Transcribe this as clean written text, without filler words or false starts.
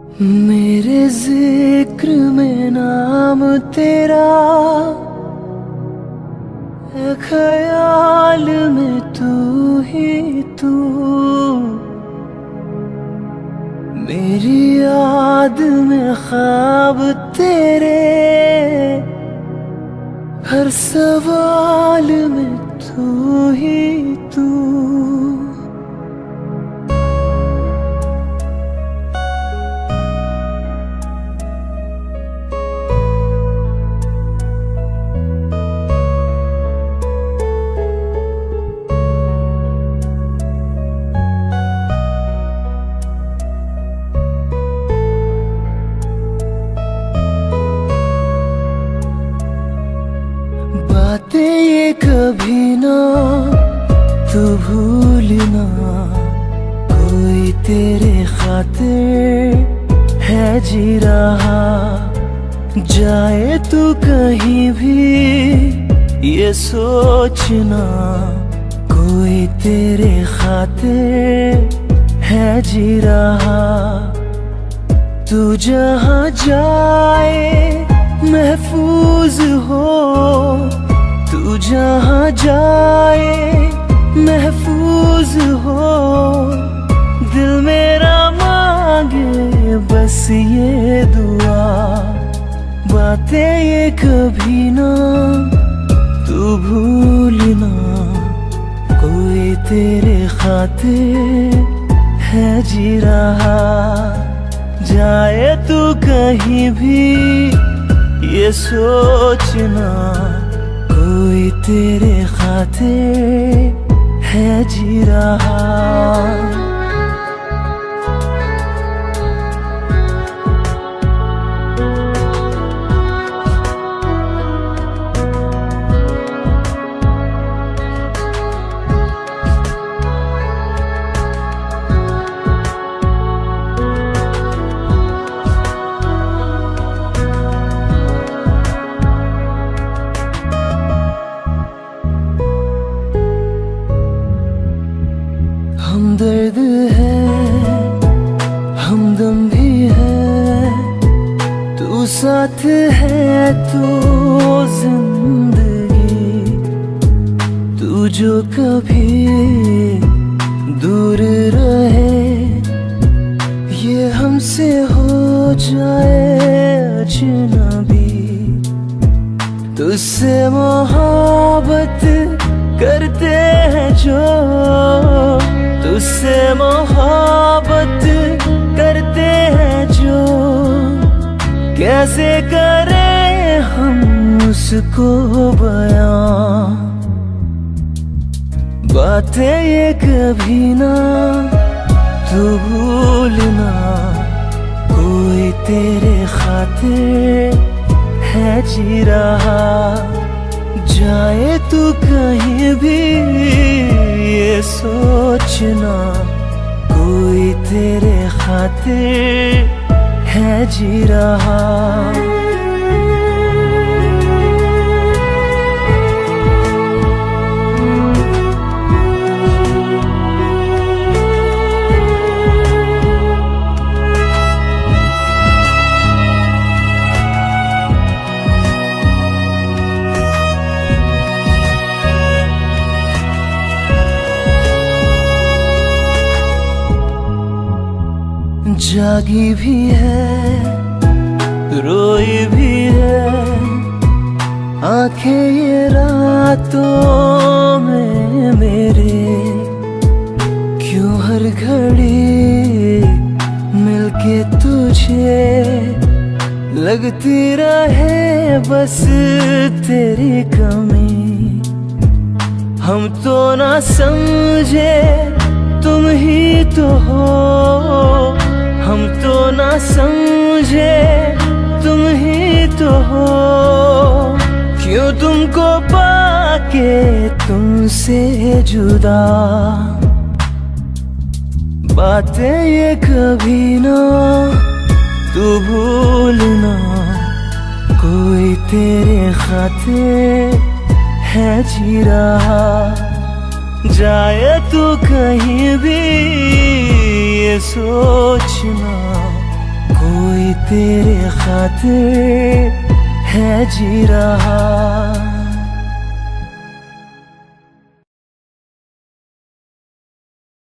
मेरे जिक्र में नाम तेरा है, ख्याल में तू ही तू। मेरी याद में ख्वाब तेरे, हर सवाल में तू ही तू। बातें ये कभी ना तू भूलना, कोई तेरे खातिर है जी रहा। जाए तू कहीं भी ये सोचना, कोई तेरे खातिर है जी रहा। तू जहाँ जाए महफूज हो, तू जहाँ जाए महफूज हो। दिल मेरा मांगे बस ये दुआ, बातें ये कभी ना तू भूलना, कोई तेरे खातिर है जी रहा। जाए तू कहीं भी ये सोचना, कोई तेरे खातिर है जी रहा। हमदर्द है, हमदम भी है, तू साथ है तो जिंदगी। तू जो कभी दूर रहे, ये हमसे हो जाए अजनबी। तुझसे मोहब्बत करते हैं जो, तुझसे मोहब्बत करते हैं जो। कैसे करें हम उसको बयां, बातें ये कभी ना तू भूलना, कोई तेरे खातिर है जी रहा। जाए तू कहीं भी ये सोचना, कोई तेरे खातिर है जी रहा। जागी भी है, रोई भी है, आंखें ये रातों में मेरे। क्यों हर घड़ी मिलके तुझे लगती रहे बस तेरी कमी। हम तो ना समझे तुम ही तो हो, हम तो ना समझे तुम ही तो हो। क्यों तुमको पाके तुमसे जुदा, बातें ये कभी ना तू भूलना, कोई तेरे खातिर है जी रहा। जाए तू कहीं भी ये सोचना, कोई तेरे खातिर है जी रहा।